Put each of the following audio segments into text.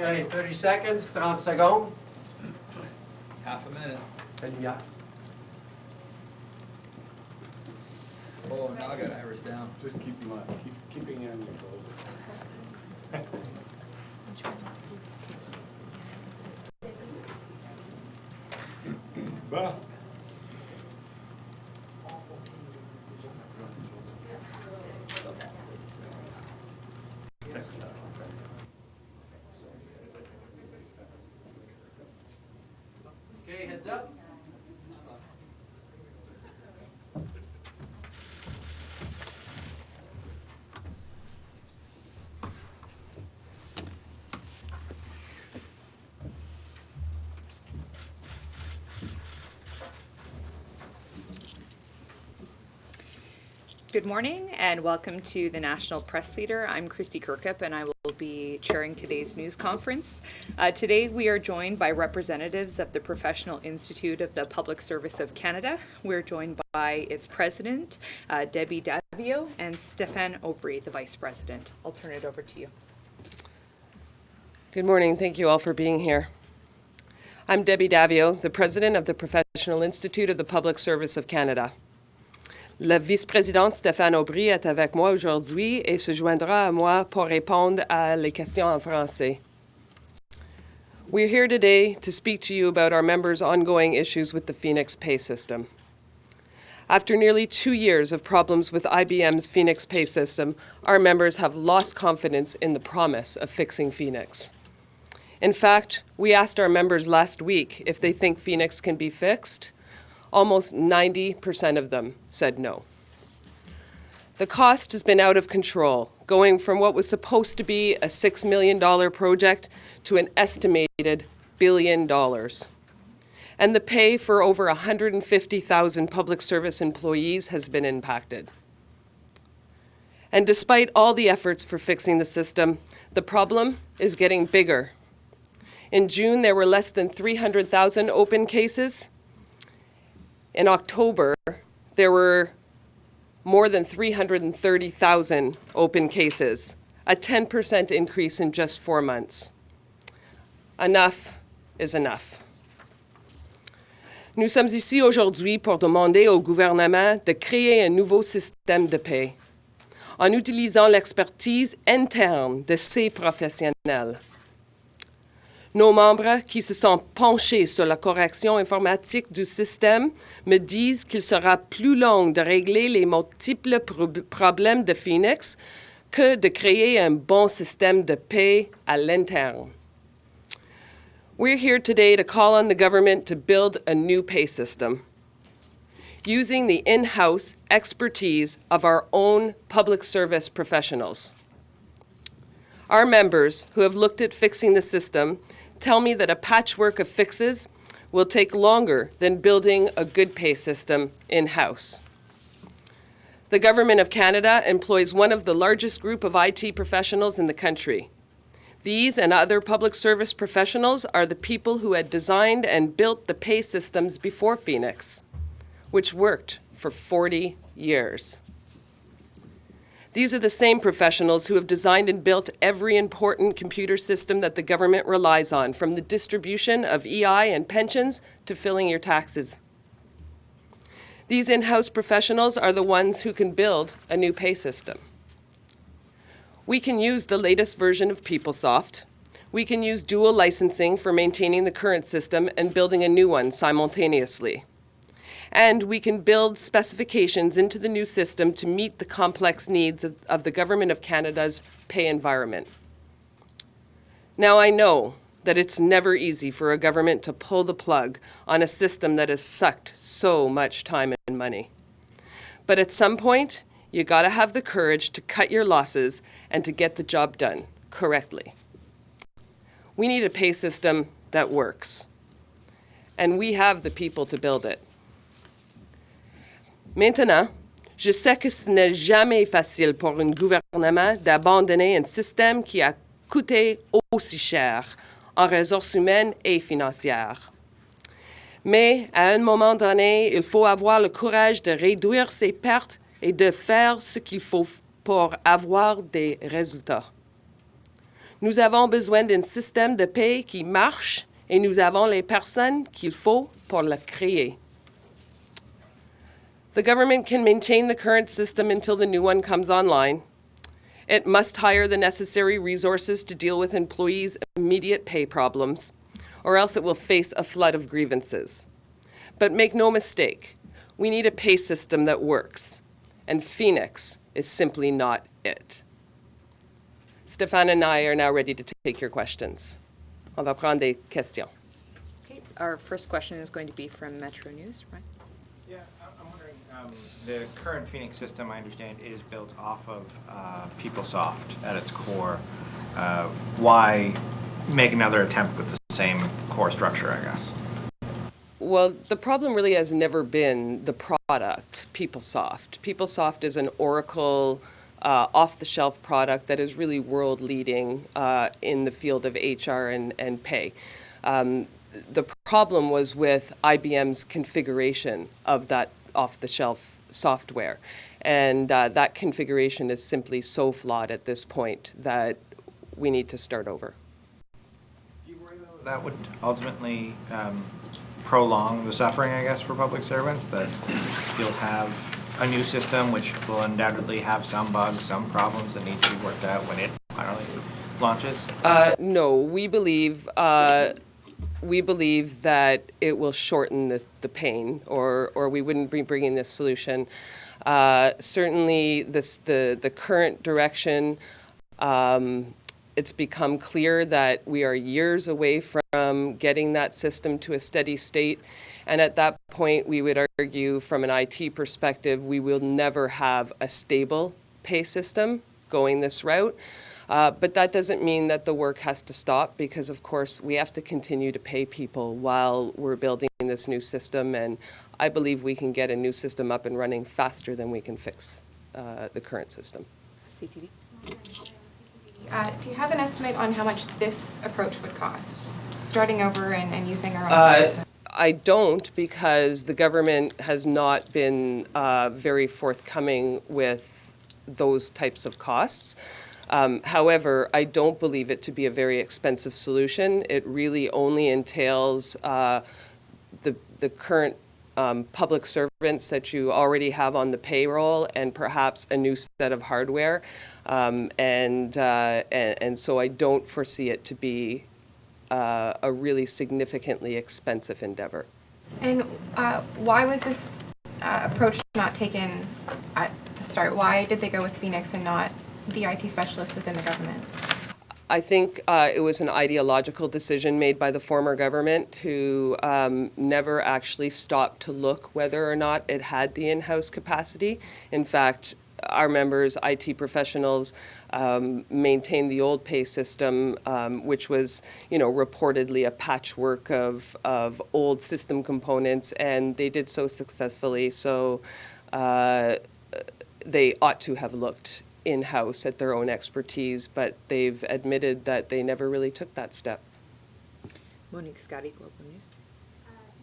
Okay, 30 seconds, 30 secondes. Half a minute. La lumière. Oh, now I got Iris down. Just keeping your close. Bah. Okay, heads up. Good morning and welcome to the National Press Theatre. I'm Christy Kirkup and I will be chairing today's news conference. Today we are joined by representatives of the Professional Institute of the Public Service of Canada. We're joined by its president, Debi, Daviau, and Stéphane Aubry, the vice president. I'll turn it over to you. Good morning. Thank you all for being here. I'm Debi Daviau, the president of the Professional Institute of the Public Service of Canada. La vice-présidente Stéphane Aubry est avec moi aujourd'hui et se joindra à moi pour répondre à les questions en français. We're here today to speak to you about our members' ongoing issues with the Phoenix pay system. After nearly 2 years of problems with IBM's Phoenix pay system, our members have lost confidence in the promise of fixing Phoenix. In fact, we asked our members last week if they think Phoenix can be fixed. Almost 90% of them said no. The cost has been out of control, going from what was supposed to be a $6 million project to an estimated $1 billion. And the pay for over 150,000 public service employees has been impacted. And despite all the efforts for fixing the system, the problem is getting bigger. In June, there were less than 300,000 open cases. In October, there were more than 330,000 open cases, a 10% increase in just 4 months. Enough is enough. Nous sommes ici aujourd'hui pour demander au gouvernement de créer un nouveau système de paie en utilisant l'expertise interne de ces professionnels. Nos membres qui se sont penchés sur la correction informatique du système me disent qu'il sera plus long de régler les multiples problèmes de Phoenix que de créer un bon système de paie à l'interne. We're here today to call on the government to build a new pay system using the in-house expertise of our own public service professionals. Our members who have looked at fixing the system tell me that a patchwork of fixes will take longer than building a good pay system in-house. The Government of Canada employs one of the largest group of IT professionals in the country. These and other public service professionals are the people who had designed and built the pay systems before Phoenix, which worked for 40 years. These are the same professionals who have designed and built every important computer system that the government relies on, from the distribution of EI and pensions to filling your taxes. These in-house professionals are the ones who can build a new pay system. We can use the latest version of PeopleSoft. We can use dual licensing for maintaining the current system and building a new one simultaneously. And we can build specifications into the new system to meet the complex needs of the Government of Canada's pay environment. Now, I know that it's never easy for a government to pull the plug on a system that has sucked so much time and money. But at some point, you gotta have the courage to cut your losses and to get the job done correctly. We need a pay system that works, and we have the people to build it. Maintenant, je sais que ce n'est jamais facile pour un gouvernement d'abandonner un système qui a coûté aussi cher en ressources humaines et financières. Mais à un moment donné, il faut avoir le courage de réduire ses pertes et de faire ce qu'il faut pour avoir des résultats. Nous avons besoin d'un système de paie qui marche et nous avons les personnes qu'il faut pour le créer. The government can maintain the current system until the new one comes online. It must hire the necessary resources to deal with employees' immediate pay problems, or else it will face a flood of grievances. But make no mistake, we need a pay system that works, and Phoenix is simply not it. Stéphane and I are now ready to take your questions. On va prendre des questions. Okay, our first question is going to be from Metro News, right? Yeah, I'm wondering, the current Phoenix system, I understand, is built off of PeopleSoft at its core. Why make another attempt with the same core structure, I guess? Well, the problem really has never been the product, PeopleSoft. PeopleSoft is an Oracle off-the-shelf product that is really world-leading in the field of HR and pay. The problem was with IBM's configuration of that off-the-shelf software. And that configuration is simply so flawed at this point that we need to start over. Do you worry, though, that would ultimately prolong the suffering, I guess, for public servants, that you'll have a new system which will undoubtedly have some bugs, some problems that need to be worked out when it finally launches? No, we believe that it will shorten the pain, or we wouldn't be bringing this solution. Certainly, the current direction, it's become clear that we are years away from getting that system to a steady state. And at that point, we would argue from an IT perspective, we will never have a stable pay system going this route. But that doesn't mean that the work has to stop, because, of course, we have to continue to pay people while we're building this new system. And I believe we can get a new system up and running faster than we can fix the current system. CTV? Do you have an estimate on how much this approach would cost? Starting over and using our own I don't, because the government has not been very forthcoming with those types of costs. However, I don't believe it to be a very expensive solution. It really only entails the current public servants that you already have on the payroll and perhaps a new set of hardware. And so I don't foresee it to be a really significantly expensive endeavor. And why was this approach not taken at the start? Why did they go with Phoenix and not the IT specialists within the government? I think it was an ideological decision made by the former government, who never actually stopped to look whether or not it had the in-house capacity. In fact, our members, IT professionals, maintained the old pay system, which was, reportedly a patchwork of old system components, and they did so successfully. So they ought to have looked in-house at their own expertise, but they've admitted that they never really took that step. Monique Scotti, Global News.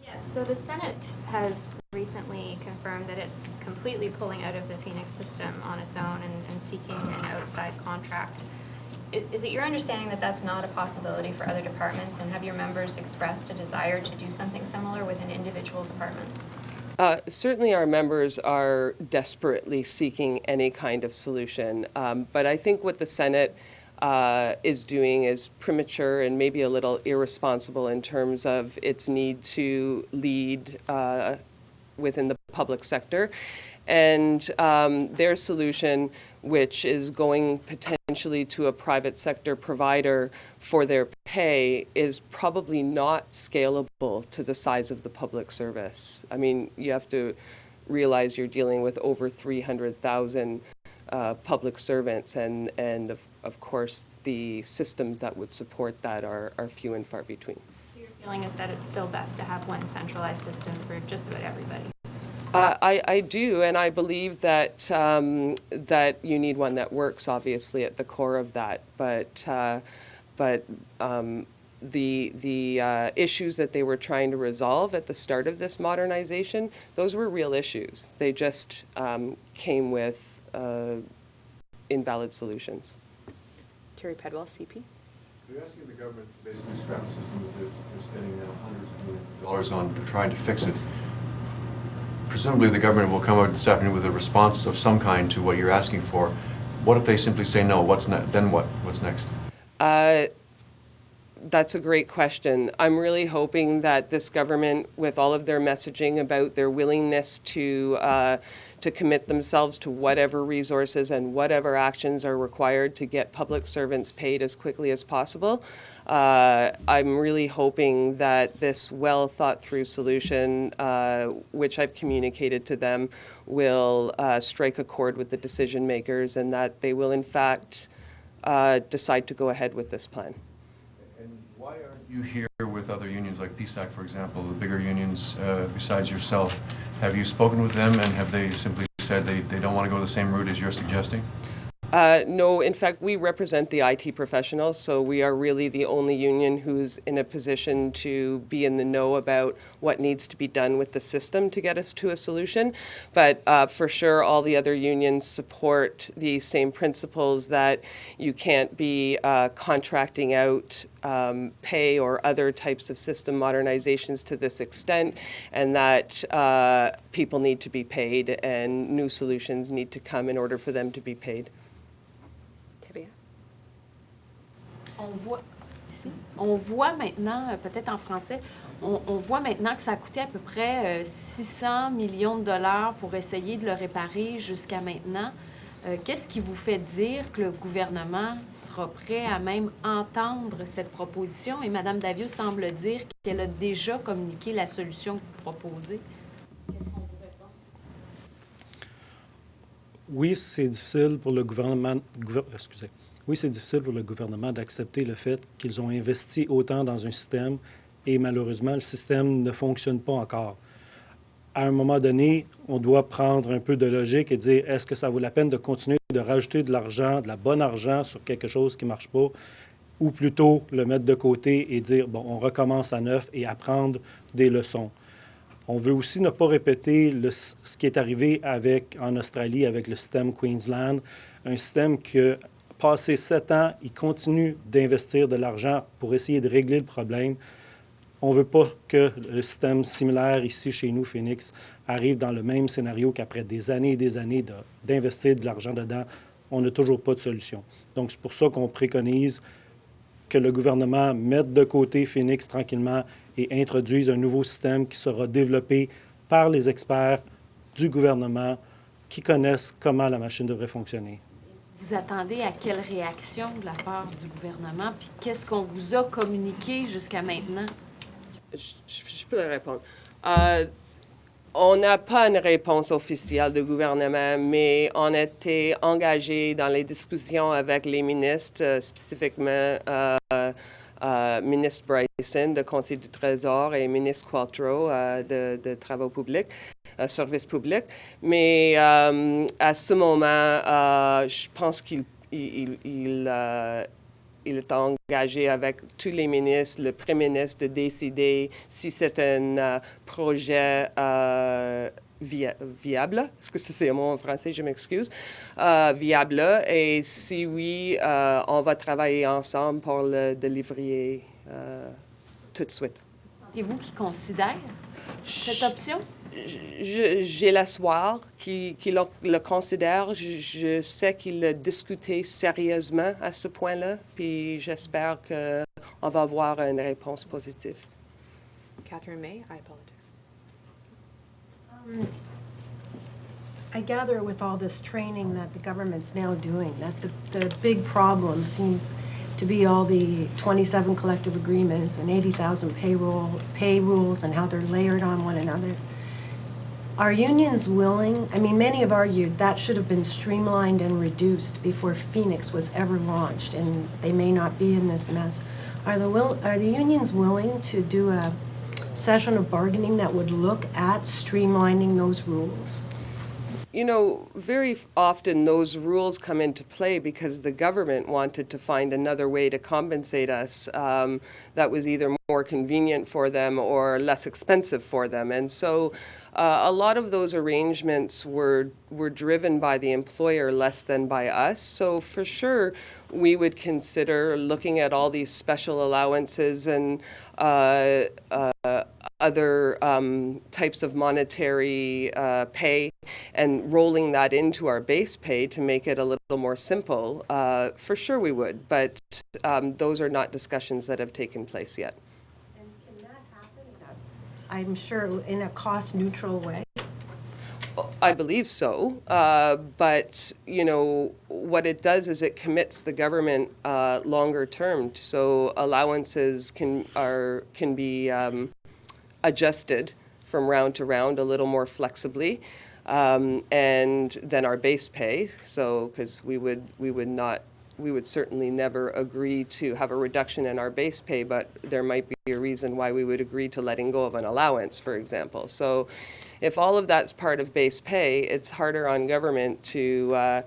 Yes, so the Senate has recently confirmed that it's completely pulling out of the Phoenix system on its own and seeking an outside contract. Is it your understanding that that's not a possibility for other departments, and have your members expressed a desire to do something similar within individual departments? Certainly our members are desperately seeking any kind of solution, but I think what the Senate is doing is premature and maybe a little irresponsible in terms of its need to lead within the public sector. And their solution, which is going potentially to a private sector provider for their pay, is probably not scalable to the size of the public service. I mean, you have to realize you're dealing with over 300,000 public servants, and of course, the systems that would support that are few and far between. So your feeling is that it's still best to have one centralized system for just about everybody? I do, and I believe that that you need one that works, obviously, at the core of that. But the issues that they were trying to resolve at the start of this modernization, those were real issues. They just came with invalid solutions. Terry Pedwell, CP. So you're asking the government to basically scrap the system that they're spending now hundreds of millions of dollars on trying to fix it. Presumably the government will come out this afternoon with a response of some kind to what you're asking for. What if they simply say no? Then what? What's next? That's a great question. I'm really hoping that this government, with all of their messaging about their willingness to commit themselves to whatever resources and whatever actions are required to get public servants paid as quickly as possible, I'm really hoping that this well-thought-through solution, which I've communicated to them, will strike a chord with the decision makers and that they will, in fact, decide to go ahead with this plan. Why aren't you here with other unions like PIPSC, for example, the bigger unions besides yourself? Have you spoken with them and have they simply said they don't want to go the same route as you're suggesting? No, in fact, we represent the IT professionals, so we are really the only union who's in a position to be in the know about what needs to be done with the system to get us to a solution. But for sure, all the other unions support the same principles that you can't be contracting out pay or other types of system modernizations to this extent, and that people need to be paid and new solutions need to come in order for them to be paid. On voit maintenant, peut-être en français, on voit maintenant que ça a coûté à peu près 600 millions de dollars pour essayer de le réparer jusqu'à maintenant. Qu'est-ce qui vous fait dire que le gouvernement sera prêt à même entendre cette proposition? Et Mme Daviau semble dire qu'elle a déjà communiqué la solution que vous proposez. Qu'est-ce qu'on vous répond? Oui, c'est difficile pour le gouvernement... Oui, c'est difficile pour le gouvernement d'accepter le fait qu'ils ont investi autant dans un système et malheureusement, le système ne fonctionne pas encore. À un moment donné, on doit prendre un peu de logique et dire est-ce que ça vaut la peine de continuer de rajouter de l'argent, de la bonne argent sur quelque chose qui ne marche pas, ou plutôt le mettre de côté et dire bon, on recommence à neuf et apprendre des leçons. On veut aussi ne pas répéter ce qui est arrivé en Australie avec le système Queensland, un système que passé 7 ans, ils continuent d'investir de l'argent pour essayer de régler le problème. On ne veut pas que le système similaire ici chez nous, Phoenix, arrive dans le même scénario qu'après des années et des années d'investir de l'argent dedans, on n'a toujours pas de solution. Donc, c'est pour ça qu'on préconise que le gouvernement mette de côté Phoenix tranquillement et introduise un nouveau système qui sera développé par les experts du gouvernement qui connaissent comment la machine devrait fonctionner. Vous attendez à quelle réaction de la part du gouvernement? Puis qu'est-ce qu'on vous a communiqué jusqu'à maintenant? Je peux répondre. On n'a pas une réponse officielle du gouvernement, mais on était engagé dans les discussions avec les ministres, spécifiquement ministre Bryson de Conseil du Trésor et ministre Qualtrough de Travaux publics, Services publics. Mais à ce moment, je pense qu'il est engagé avec tous les ministres, le Premier ministre, de décider si c'est un projet viable. Est-ce que c'est un mot en français? Je m'excuse. Viable. Et si oui, on va travailler ensemble pour le délivrer tout de suite. Sentez-vous qu'il considère cette option? J'ai l'espoir qu'il le considère. Je sais qu'il a discuté sérieusement à ce point-là, puis j'espère qu'on va avoir une réponse positive. Catherine May, I apologize. I gather with all this training that the government's now doing, that the big problem seems to be all the 27 collective agreements and 80,000 pay rules and how they're layered on one another. Are unions willing? I mean, many have argued that should have been streamlined and reduced before Phoenix was ever launched, and they may not be in this mess. Are the unions willing to do a session of bargaining that would look at streamlining those rules? You know, very often those rules come into play because the government wanted to find another way to compensate us that was either more convenient for them or less expensive for them. And so a lot of those arrangements were driven by the employer less than by us. So for sure, we would consider looking at all these special allowances and other types of monetary pay and rolling that into our base pay to make it a little more simple. For sure we would, but those are not discussions that have taken place yet. And can that happen, I'm sure, in a cost-neutral way? I believe so, but you know what it does is it commits the government longer term. So allowances can be adjusted from round to round a little more flexibly, and then our base pay. So because we would certainly never agree to have a reduction in our base pay, but there might be a reason why we would agree to letting go of an allowance, for example. So if all of that's part of base pay, it's harder on government to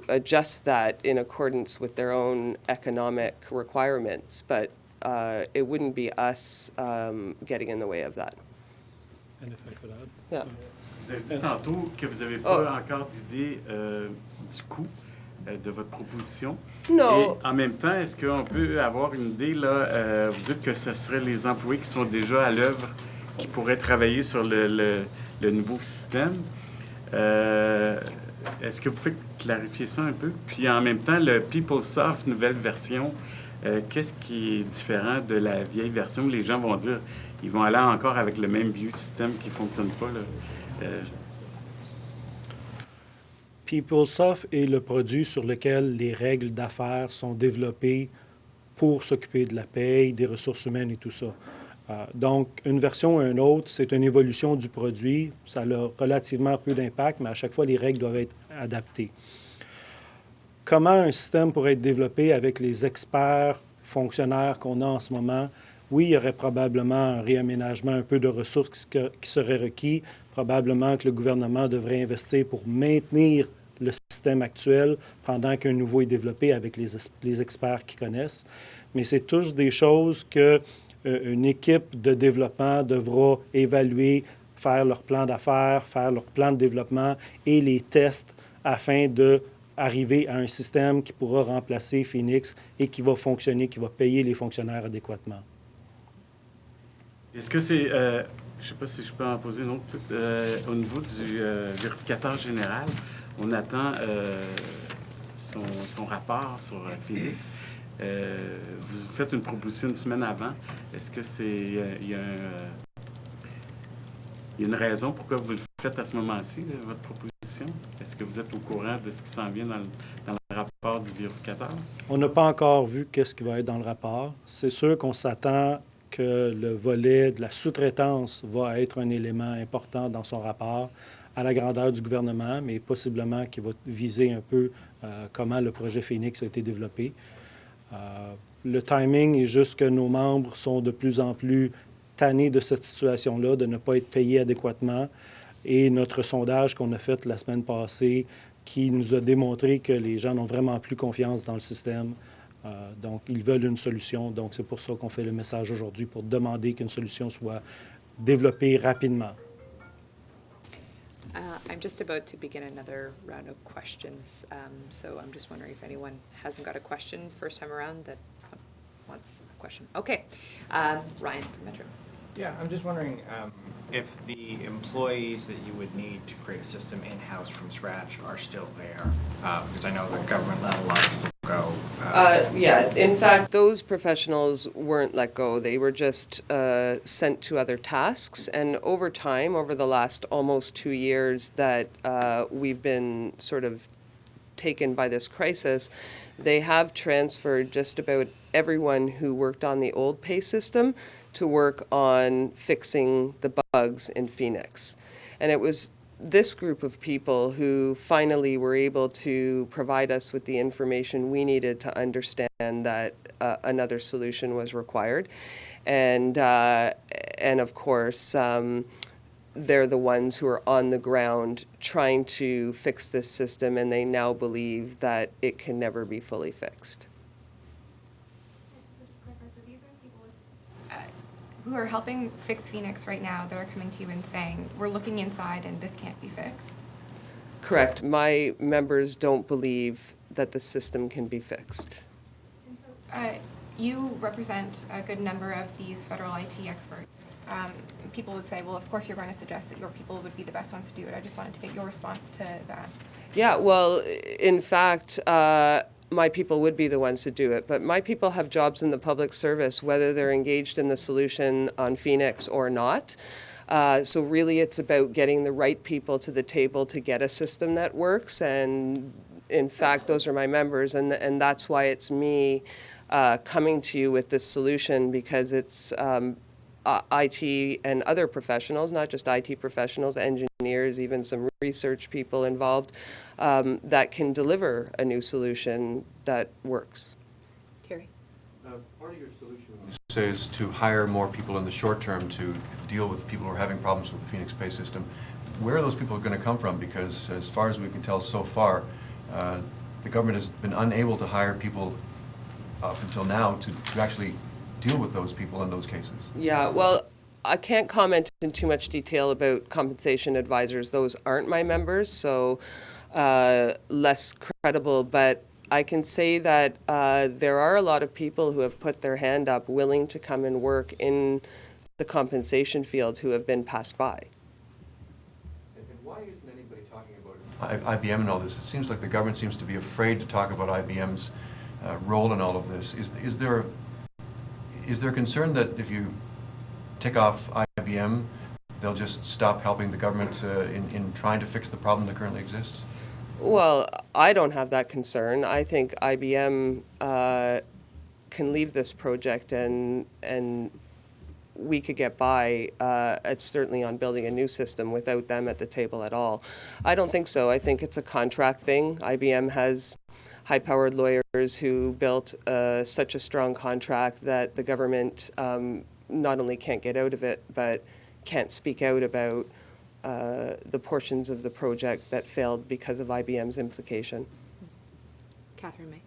adjust that in accordance with their own economic requirements. But it wouldn't be us getting in the way of that. And if I could add. Yeah. Vous avez dit tantôt que vous n'avez pas encore d'idée du coût de votre proposition. Non. Et en même temps, est-ce qu'on peut avoir une idée, là, vous dites que ce seraient les employés qui sont déjà à l'œuvre qui pourraient travailler sur le nouveau système. Est-ce que vous pouvez clarifier ça un peu? Puis en même temps, le PeopleSoft nouvelle version, qu'est-ce qui est différent de la vieille version? Les gens vont dire, ils vont aller encore avec le même vieux système qui ne fonctionne pas, là. PeopleSoft est le produit sur lequel les règles d'affaires sont développées pour s'occuper de la paye, des ressources humaines et tout ça. Donc, une version ou une autre, c'est une évolution du produit. Ça a relativement peu d'impact, mais à chaque fois, les règles doivent être adaptées. Comment un système pourrait être développé avec les experts fonctionnaires qu'on a en ce moment? Oui, il y aurait probablement un réaménagement, un peu de ressources qui seraient requis. Probablement que le gouvernement devrait investir pour maintenir le système actuel pendant qu'un nouveau est développé avec les experts qui connaissent. Mais c'est tous des choses que une équipe de développement devra évaluer, faire leur plan d'affaires, faire leur plan de développement et les tests afin d'arriver à un système qui pourra remplacer Phoenix et qui va fonctionner, qui va payer les fonctionnaires adéquatement. Est-ce que c'est, je ne sais pas si je peux en poser une autre, au niveau du vérificateur général, on attend son rapport sur Phoenix. Vous faites une proposition une semaine avant. Est-ce que il y a une raison pourquoi vous le faites à ce moment-ci, votre proposition? Est-ce que vous êtes au courant de ce qui s'en vient dans le rapport du vérificateur? On n'a pas encore vu qu'est-ce qui va être dans le rapport. C'est sûr qu'on s'attend que le volet de la sous-traitance va être un élément important dans son rapport à la grandeur du gouvernement, mais possiblement qui va viser un peu comment le projet Phoenix a été développé. Le timing est juste que nos membres sont de plus en plus tannés de cette situation-là, de ne pas être payés adéquatement. Et notre sondage qu'on a fait la semaine passée, qui nous a démontré que les gens n'ont vraiment plus confiance dans le système. Donc, ils veulent une solution. Donc, c'est pour ça qu'on fait le message aujourd'hui, pour demander qu'une solution soit développée rapidement. I'm just about to begin another round of questions, so I'm just wondering if anyone hasn't got a question first time around that wants a question. Okay, Ryan from Metro. Yeah, I'm just wondering if the employees that you would need to create a system in-house from scratch are still there, because I know the government let a lot of people go. Yeah, in fact, those professionals weren't let go. They were just sent to other tasks. And over time, over the last almost 2 years that we've been sort of taken by this crisis, they have transferred just about everyone who worked on the old pay system to work on fixing the bugs in Phoenix. And it was this group of people who finally were able to provide us with the information we needed to understand that another solution was required. And of course, they're the ones who are on the ground trying to fix this system, and they now believe that it can never be fully fixed. Who are helping fix Phoenix right now that are coming to you and saying, we're looking inside and this can't be fixed? Correct. My members don't believe that the system can be fixed. And so, you represent a good number of these federal IT experts. People would say, well, of course you're going to suggest that your people would be the best ones to do it. I just wanted to get your response to that. Yeah, well, in fact, my people would be the ones to do it, but my people have jobs in the public service, whether they're engaged in the solution on Phoenix or not. So really it's about getting the right people to the table to get a system that works, and in fact, those are my members, and that's why it's me coming to you with this solution, because it's IT and other professionals, not just IT professionals, engineers, even some research people involved, that can deliver a new solution that works. Terry? Part of your solution, you say, is to hire more people in the short term to deal with people who are having problems with the Phoenix Pay system. Where are those people going to come from? Because as far as we can tell so far, the government has been unable to hire people up until now to actually deal with those people in those cases. Yeah, well, I can't comment in too much detail about compensation advisors. Those aren't my members, so less credible. But I can say that there are a lot of people who have put their hand up willing to come and work in the compensation field who have been passed by. And why isn't anybody talking about IBM and all this? It seems like the government seems to be afraid to talk about IBM's role in all of this. Is there concern that if you tick off IBM, they'll just stop helping the government in trying to fix the problem that currently exists? Well, I don't have that concern. I think IBM can leave this project and we could get by, certainly on building a new system without them at the table at all. I don't think so. I think it's a contract thing. IBM has high-powered lawyers who built such a strong contract that the government not only can't get out of it, but can't speak out about the portions of the project that failed because of IBM's implication. Catherine May.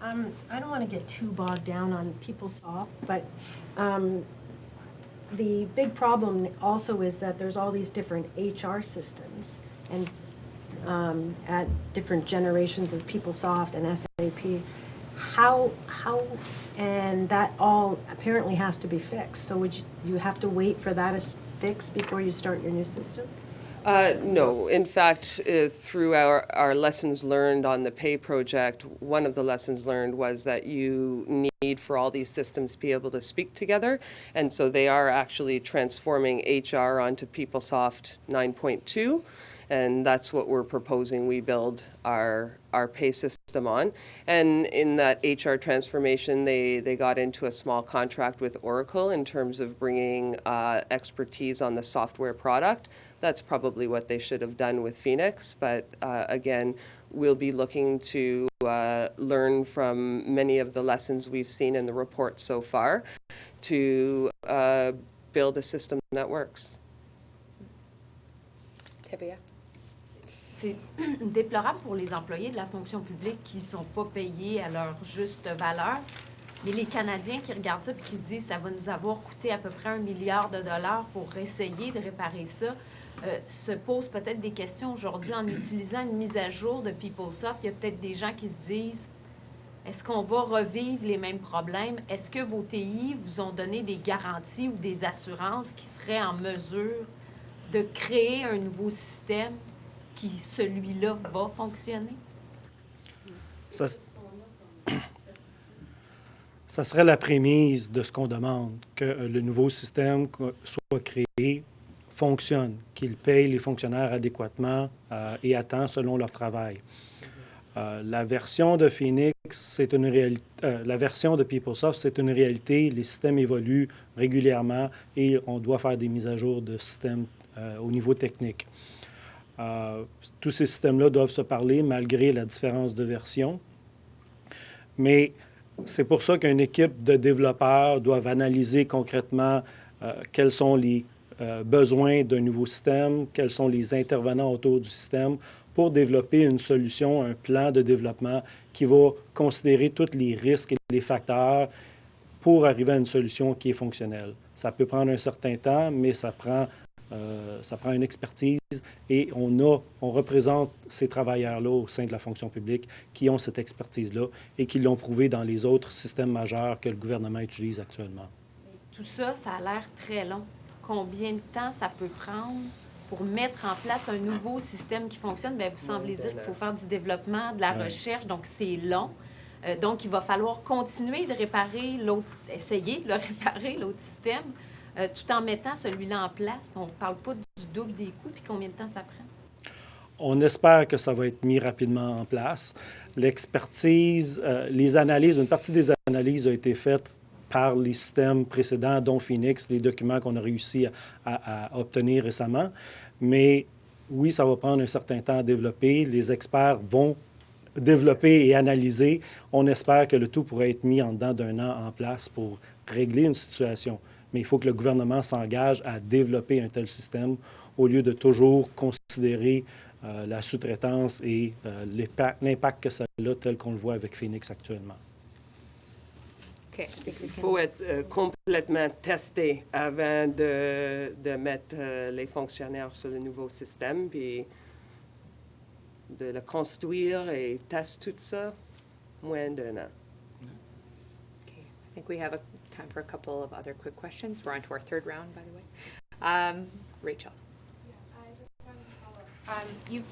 I don't want to get too bogged down on PeopleSoft, but the big problem also is that there's all these different HR systems, and at different generations of PeopleSoft and SAP. How and that all apparently has to be fixed. So would you have to wait for that is fixed before you start your new system? No. In fact, through our lessons learned on the Pay project, one of the lessons learned was that you need for all these systems to be able to speak together. And so they are actually transforming HR onto PeopleSoft 9.2. And that's what we're proposing we build our Pay system on. And in that HR transformation, they got into a small contract with Oracle in terms of bringing expertise on the software product. That's probably what they should have done with Phoenix. But again, we'll be looking to learn from many of the lessons we've seen in the report so far to build a system that works. Debi. C'est déplorable pour les employés de la fonction publique qui ne sont pas payés à leur juste valeur. Mais les Canadiens qui regardent ça et qui se disent ça va nous avoir coûté à peu près $1 milliard pour essayer de réparer ça, se posent peut-être des questions aujourd'hui en utilisant une mise à jour de PeopleSoft. Il y a peut-être des gens qui se disent est-ce qu'on va revivre les mêmes problèmes? Est-ce que vos TI vous ont donné des garanties ou des assurances qui seraient en mesure de créer un nouveau système qui, celui-là, va fonctionner? Ça serait la prémisse de ce qu'on demande, que le nouveau système soit créé, fonctionne, qu'il paye les fonctionnaires adéquatement et à temps selon leur travail. La version de Phoenix, c'est une réalité. La version de PeopleSoft, c'est une réalité. Les systèmes évoluent régulièrement et on doit faire des mises à jour de systèmes au niveau technique. Tous ces systèmes-là doivent se parler malgré la différence de version. Mais c'est pour ça qu'une équipe de développeurs doit analyser concrètement quels sont les besoin d'un nouveau système, quels sont les intervenants autour du système pour développer une solution, un plan de développement qui va considérer tous les risques et les facteurs pour arriver à une solution qui est fonctionnelle. Ça peut prendre un certain temps, mais ça prend une expertise et on représente ces travailleurs-là au sein de la fonction publique qui ont cette expertise-là et qui l'ont prouvé dans les autres systèmes majeurs que le gouvernement utilise actuellement. Tout ça, ça a l'air très long. Combien de temps ça peut prendre pour mettre en place un nouveau système qui fonctionne? Bien, vous semblez dire qu'il faut faire du développement, de la recherche, donc c'est long. Donc, il va falloir continuer de réparer l'autre, essayer de réparer l'autre système, tout en mettant celui-là en place. On ne parle pas du double des coûts, puis combien de temps ça prend? On espère que ça va être mis rapidement en place. L'expertise, les analyses, une partie des analyses a été faite par les systèmes précédents, dont Phoenix, les documents qu'on a réussi à obtenir récemment. Mais oui, ça va prendre un certain temps à développer. Les experts vont développer et analyser. On espère que le tout pourrait être mis en dedans d'un an en place pour régler une situation. Mais il faut que le gouvernement s'engage à développer un tel système au lieu de toujours considérer la sous-traitance et l'impact que ça a tel qu'on le voit avec Phoenix actuellement. Okay. Il faut être complètement testé avant de mettre les fonctionnaires sur le nouveau système, puis de le construire et tester tout ça, moins d'un an. Okay. I think we have time for a couple of other quick questions. We're on to our third round, by the way. Rachel. I just wanted to follow up. You've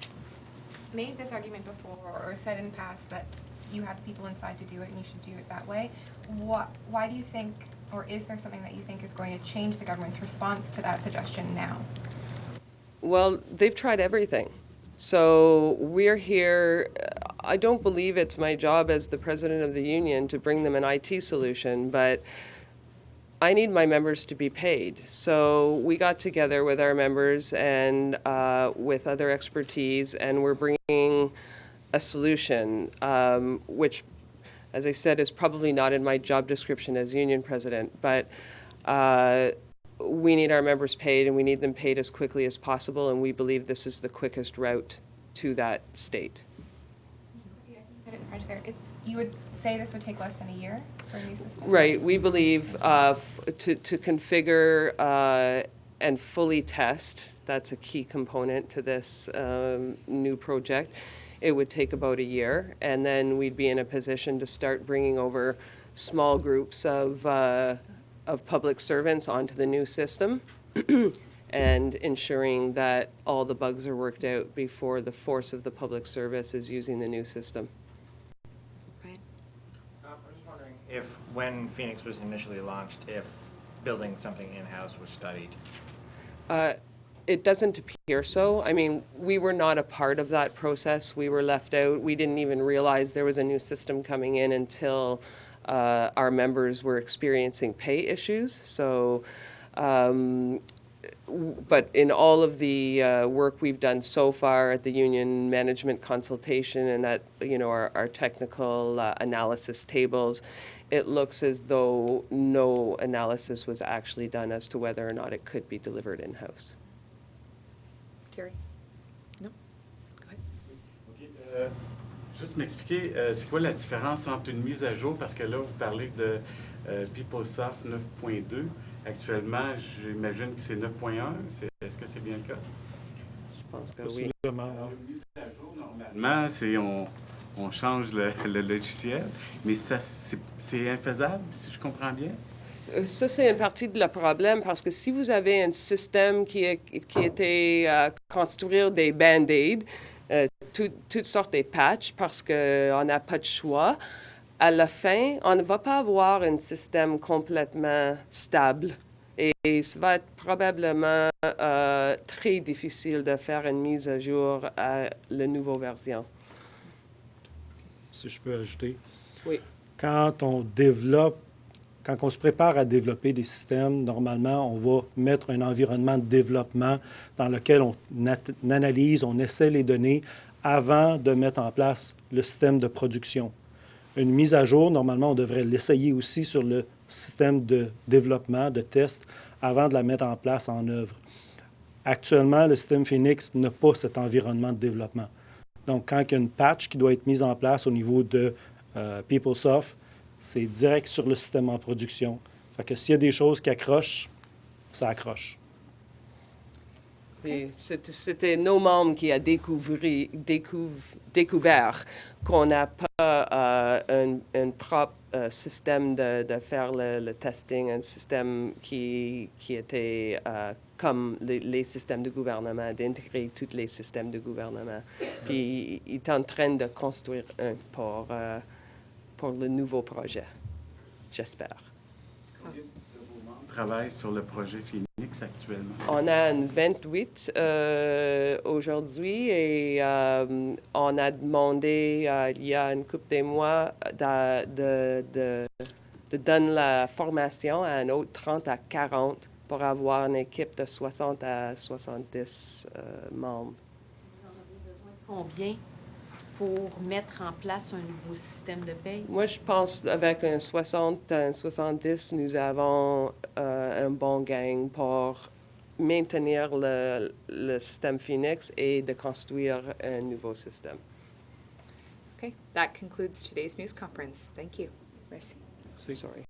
made this argument before or said in the past that you have people inside to do it and you should do it that way. Why do you think, or is there something that you think is going to change the government's response to that suggestion now? Well, they've tried everything. So we're here. I don't believe it's my job as the president of the union to bring them an IT solution, but I need my members to be paid. So we got together with our members and with other expertise, and we're bringing a solution, which, as I said, is probably not in my job description as union president, but we need our members paid, and we need them paid as quickly as possible, and we believe this is the quickest route to that state. Yeah, you said it in French there. You would say this would take less than a year for a new system? Right. We believe to configure and fully test, that's a key component to this new project. It would take about a year, and then we'd be in a position to start bringing over small groups of public servants onto the new system and ensuring that all the bugs are worked out before the force of the public service is using the new system. Right. I was just wondering if, when Phoenix was initially launched, if building something in-house was studied. It doesn't appear so. I mean, we were not a part of that process. We were left out. We didn't even realize there was a new system coming in until our members were experiencing pay issues. So, but in all of the work we've done so far at the union management consultation and at, you know, our technical analysis tables, it looks as though no analysis was actually done as to whether or not it could be delivered in-house. Terry? No? Go ahead. OK. Juste m'expliquer, c'est quoi la différence entre une mise à jour, parce que là, vous parlez de PIPSC 9.2. Actuellement, j'imagine que c'est 9.1. Est-ce que c'est bien le cas? Je pense que oui. Alors, une mise à jour, normalement, c'est on change le logiciel, mais ça, c'est infaisable, si je comprends bien? Ça, c'est une partie de le problème, parce que si vous avez un système qui était construire des band-aids, toutes sortes de patchs, parce qu'on n'a pas de choix, à la fin, on ne va pas avoir un système complètement stable. Et ça va être probablement très difficile de faire une mise à jour à la nouvelle version. Si je peux ajouter. Oui. Quand on se prépare à développer des systèmes, normalement, on va mettre un environnement de développement dans lequel on analyse, on essaie les données avant de mettre en place le système de production. Une mise à jour, normalement, on devrait l'essayer aussi sur le système de développement, de test, avant de la mettre en place, en œuvre. Actuellement, le système Phoenix n'a pas cet environnement de développement. Donc, quand il y a une patch qui doit être mise en place au niveau de PeopleSoft, c'est direct sur le système en production. Fait que s'il y a des choses qui accrochent, ça accroche. Et c'était nos membres qui a découvert qu'on n'a pas un propre système de faire le testing, un système qui était comme les systèmes de gouvernement, d'intégrer tous les systèmes de gouvernement. Puis il est en train de construire un pour le nouveau projet, j'espère. Travaille sur le projet Phoenix actuellement. On a un 28 aujourd'hui et on a demandé il y a une couple de mois de donner la formation à un autre 30 à 40 pour avoir une équipe de 60 à 70 membres. Vous en avez besoin de combien pour mettre en place un nouveau système de paye? Moi, je pense qu'avec un 60, un 70, nous avons un bon gang pour maintenir le système Phoenix et de construire un nouveau système. Okay, that concludes today's news conference. Thank you. Merci. Sorry.